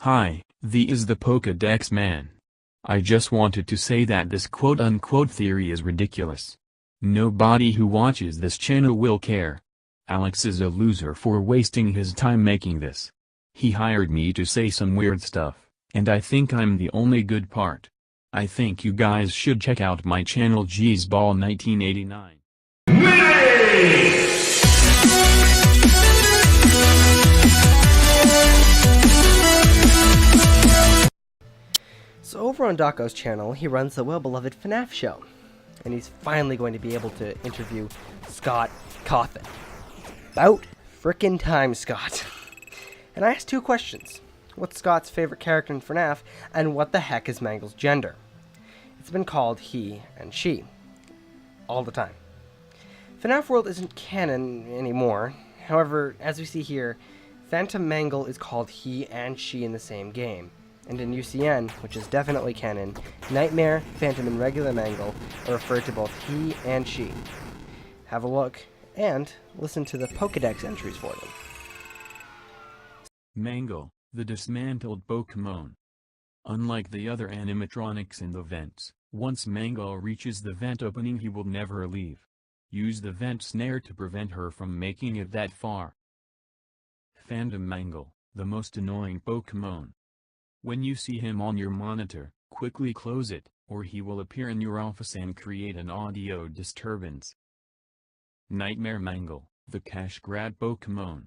Hi, the is the Pokédex man. I just wanted to say that this quote-unquote theory is ridiculous. Nobody who watches this channel will care. Alex is a loser for wasting his time making this. He hired me to say some weird stuff, and I think I'm the only good part. I think you guys should check out my channel Jeezball 1989. So over on Daco's channel, he runs the well-beloved FNAF show, and he's finally going to be able to interview Scott Cawthon. About frickin' time, Scott. And I asked two questions. What's Scott's favorite character in FNAF, and what the heck is Mangle's gender? It's been called he and she. All the time. FNAF World isn't canon anymore. However, as we see here, Phantom Mangle is called he and she in the same game. And in UCN, which is definitely canon, Nightmare, Phantom, and regular Mangle are referred to both he and she. Have a look, and listen to the Pokédex entries for them. Mangle, the dismantled Pokémon. Unlike the other animatronics in the vents, once Mangle reaches the vent opening he will never leave. Use the vent snare to prevent her from making it that far. Phantom Mangle, the most annoying Pokémon. When you see him on your monitor, quickly close it, or he will appear in your office and create an audio disturbance. Nightmare Mangle, the cash grab Pokémon.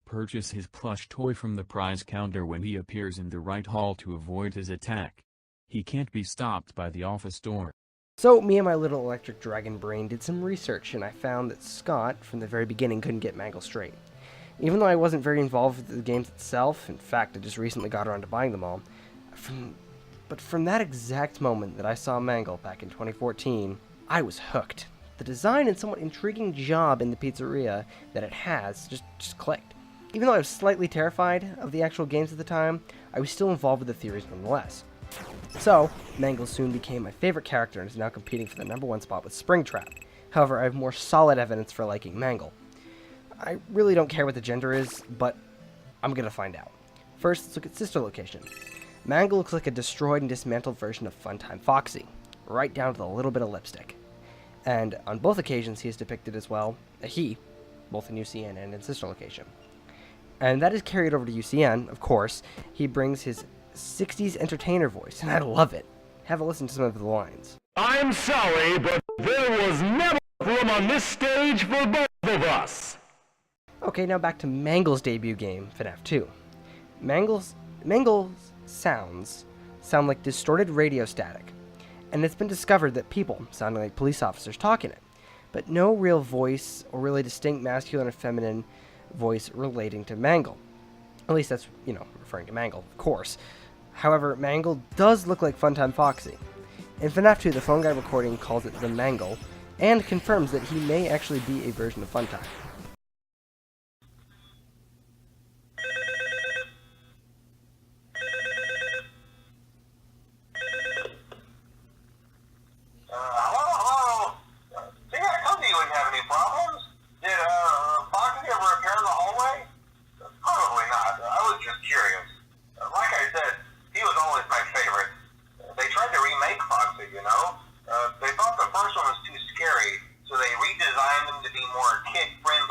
Purchase his plush toy from the prize counter when he appears in the right hall to avoid his attack. He can't be stopped by the office door. So, me and my little electric dragon brain did some research, and I found that Scott, from the very beginning, couldn't get Mangle straight. Even though I wasn't very involved with the games itself, in fact, I just recently got around to buying them all, but from that exact moment that I saw Mangle back in 2014, I was hooked. The design and somewhat intriguing job in the pizzeria that it has just clicked. Even though I was slightly terrified of the actual games at the time, I was still involved with the theories nonetheless. So, Mangle soon became my favorite character and is now competing for the #1 spot with Springtrap. However, I have more solid evidence for liking Mangle. I really don't care what the gender is, but I'm gonna find out. First, let's look at sister location. Mangle looks like a destroyed and dismantled version of Funtime Foxy, right down to the little bit of lipstick. And on both occasions, he is depicted as well, a he, both in UCN and in sister location. And that is carried over to UCN, of course. He brings his 60s entertainer voice, and I love it. Have a listen to some of the lines. I'm sorry, but there was never room on this stage for both of us. Okay, now back to Mangle's debut game, FNAF 2. Mangle's sounds sound like distorted radio static, and it's been discovered that people sounding like police officers talk in it, but no real voice or really distinct masculine or feminine voice relating to Mangle. At least that's, referring to Mangle, of course. However, Mangle does look like Funtime Foxy. In FNAF 2, the phone guy recording calls it the Mangle, and confirms that he may actually be a version of Funtime. They thought the first one was too scary, so they redesigned them to be more kid-friendly.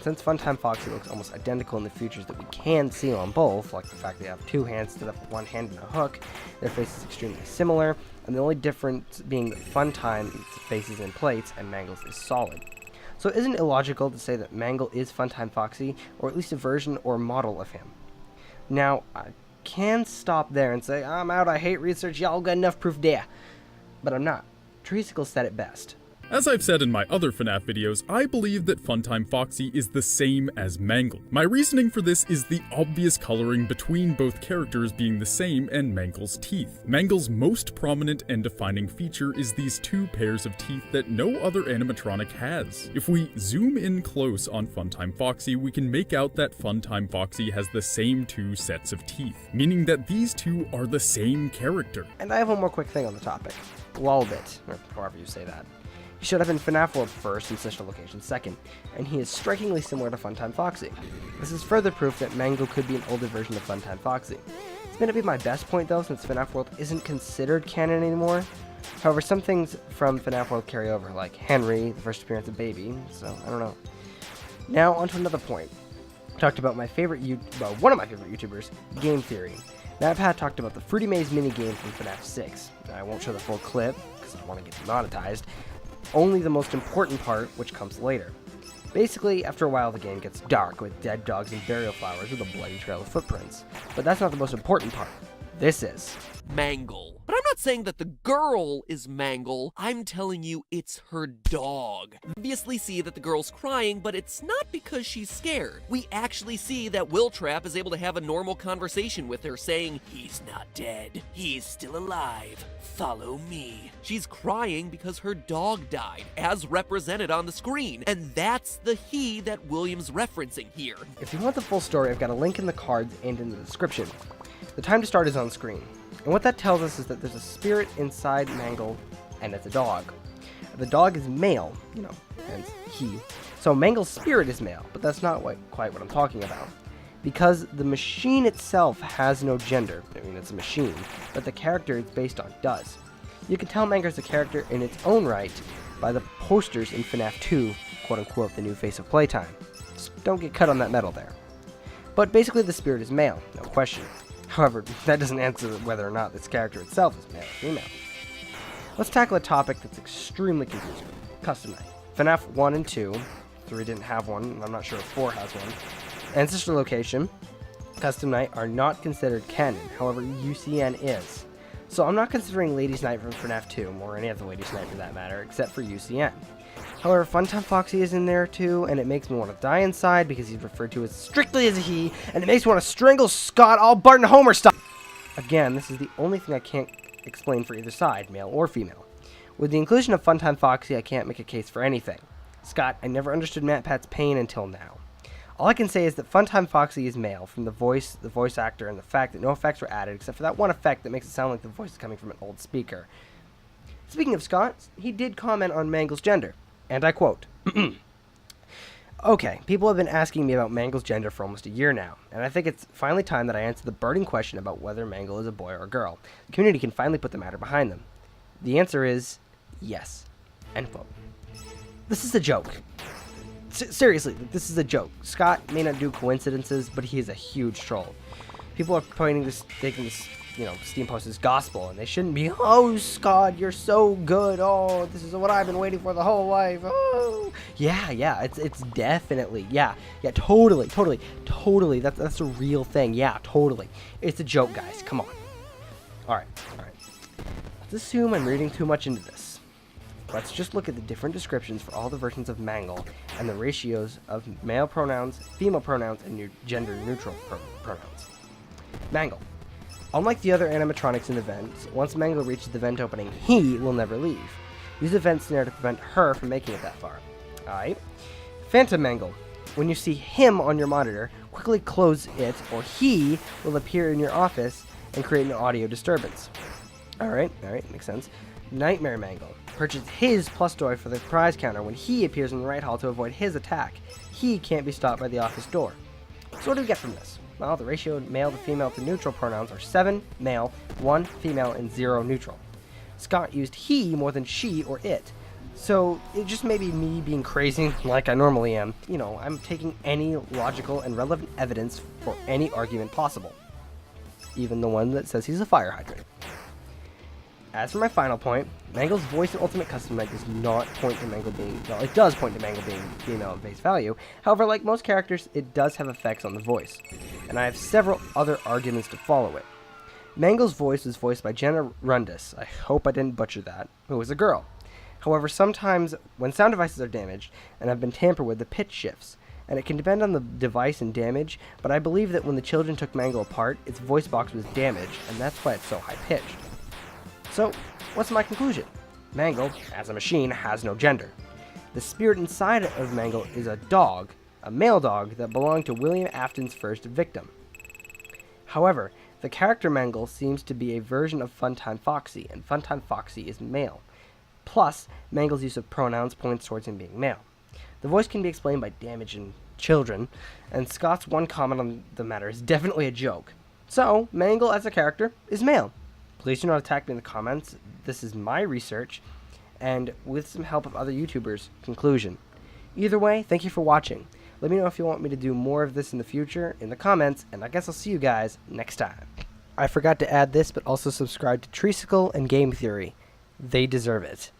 And since Funtime Foxy looks almost identical in the features that we can see on both, like the fact they have 2 hands instead of 1 hand and a hook, their face is extremely similar, and the only difference being that Funtime's face is in plates and Mangle's is solid. So it isn't illogical to say that Mangle is Funtime Foxy, or at least a version or model of him. Now, I can stop there and say, I'm out, I hate research, y'all got enough proof there. But I'm not. Treescicle said it best. As I've said in my other FNAF videos, I believe that Funtime Foxy is the same as Mangle. My reasoning for this is the obvious coloring between both characters being the same and Mangle's teeth. Mangle's most prominent and defining feature is these 2 pairs of teeth that no other animatronic has. If we zoom in close on Funtime Foxy, we can make out that Funtime Foxy has the same 2 sets of teeth, meaning that these 2 are the same character. And I have one more quick thing on the topic. Lolbit, or however you say that. He showed up in FNAF World first and Central Location second, and he is strikingly similar to Funtime Foxy. This is further proof that Mangle could be an older version of Funtime Foxy. It's going to be my best point though, since FNAF World isn't considered canon anymore. However, some things from FNAF World carry over, like Henry, the first appearance of Baby, so I don't know. Now, on to another point. I talked about one of my favorite YouTubers, Game Theory. MatPat talked about the Fruity Maze minigame from FNAF 6. Now, I won't show the full clip, because I don't want to get demonetized. Only the most important part, which comes later. Basically, after a while the game gets dark with dead dogs and burial flowers with a bloody trail of footprints. But that's not the most important part. This is Mangle. But I'm not saying that the girl is Mangle, I'm telling you it's her dog. Obviously see that the girl's crying, but it's not because she's scared. We actually see that Wiltrap is able to have a normal conversation with her, saying, "He's not dead, he's still alive, follow me." She's crying because her dog died, as represented on the screen, and that's the he that William's referencing here. If you want the full story, I've got a link in the cards and in the description. The time to start is on screen. And what that tells us is that there's a spirit inside Mangle, and it's a dog. The dog is male, hence he. So Mangle's spirit is male, but that's not quite what I'm talking about. Because the machine itself has no gender. I mean, it's a machine, but the character it's based on does. You can tell Mangle's a character in its own right by the posters in FNAF 2, quote-unquote, the new face of playtime. Just don't get cut on that metal there. But basically the spirit is male, no question. However, that doesn't answer whether or not this character itself is male or female. Let's tackle a topic that's extremely confusing. Custom Night. FNAF 1 and 2, 3 didn't have one, and I'm not sure if 4 has one, and Sister Location, Custom Night are not considered canon, however UCN is. So I'm not considering Ladies Night from FNAF 2, or any other Ladies Night for that matter, except for UCN. However, Funtime Foxy is in there too, and it makes me want to die inside because he's referred to as strictly as a he, and it makes me want to strangle Scott all Bart and Homer style. Again, this is the only thing I can't explain for either side, male or female. With the inclusion of Funtime Foxy, I can't make a case for anything. Scott, I never understood MatPat's pain until now. All I can say is that Funtime Foxy is male from the voice actor, and the fact that no effects were added except for that one effect that makes it sound like the voice is coming from an old speaker. Speaking of Scott, he did comment on Mangle's gender. And I quote, "Okay, people have been asking me about Mangle's gender for almost a year now, and I think it's finally time that I answer the burning question about whether Mangle is a boy or a girl. The community can finally put the matter behind them. The answer is yes." End quote. This is a joke. Seriously, this is a joke. Scott may not do coincidences, but he is a huge troll. People are taking this, Steam post as gospel, and they shouldn't be, "Oh, Scott, you're so good. Oh, this is what I've been waiting for the whole life. Oh." Yeah, it's definitely, totally. That's a real thing. Yeah, totally. It's a joke, guys. Come on. All right. Let's assume I'm reading too much into this. Let's just look at the different descriptions for all the versions of Mangle and the ratios of male pronouns, female pronouns, and gender-neutral pronouns. Mangle. Unlike the other animatronics in the vents, once Mangle reaches the vent opening, he will never leave. Use the vent snare to prevent her from making it that far. Alright. Phantom Mangle. When you see him on your monitor, quickly close it, or he will appear in your office and create an audio disturbance. Alright, makes sense. Nightmare Mangle. Purchase his plus toy for the prize counter when he appears in the right hall to avoid his attack. He can't be stopped by the office door. So what do we get from this? Well, the ratio of male to female to neutral pronouns are 7 male, 1 female, and 0 neutral. Scott used he more than she or it, So it just may be me being crazy like I normally am. You know, I'm taking any logical and relevant evidence for any argument possible. Even the one that says he's a fire hydrant. As for my final point, Mangle's voice in Ultimate Custom Night does not point to Mangle being, well, it does point to Mangle being female at face value. However, like most characters, it does have effects on the voice. And I have several other arguments to follow it. Mangle's voice was voiced by Jenna Rundis, I hope I didn't butcher that, who was a girl. However, sometimes when sound devices are damaged and have been tampered with, the pitch shifts, and it can depend on the device and damage, but I believe that when the children took Mangle apart, its voice box was damaged, and that's why it's so high-pitched. So, what's my conclusion? Mangle, as a machine, has no gender. The spirit inside of Mangle is a dog, a male dog that belonged to William Afton's first victim. However, the character Mangle seems to be a version of Funtime Foxy, and Funtime Foxy is male. Plus, Mangle's use of pronouns points towards him being male. The voice can be explained by damage in children, and Scott's one comment on the matter is definitely a joke. So, Mangle as a character is male. Please do not attack me in the comments. This is my research, and with some help of other YouTubers, conclusion. Either way, thank you for watching. Let me know if you want me to do more of this in the future in the comments, and I guess I'll see you guys next time. I forgot to add this, but also subscribe to Treescicle and Game Theory. They deserve it.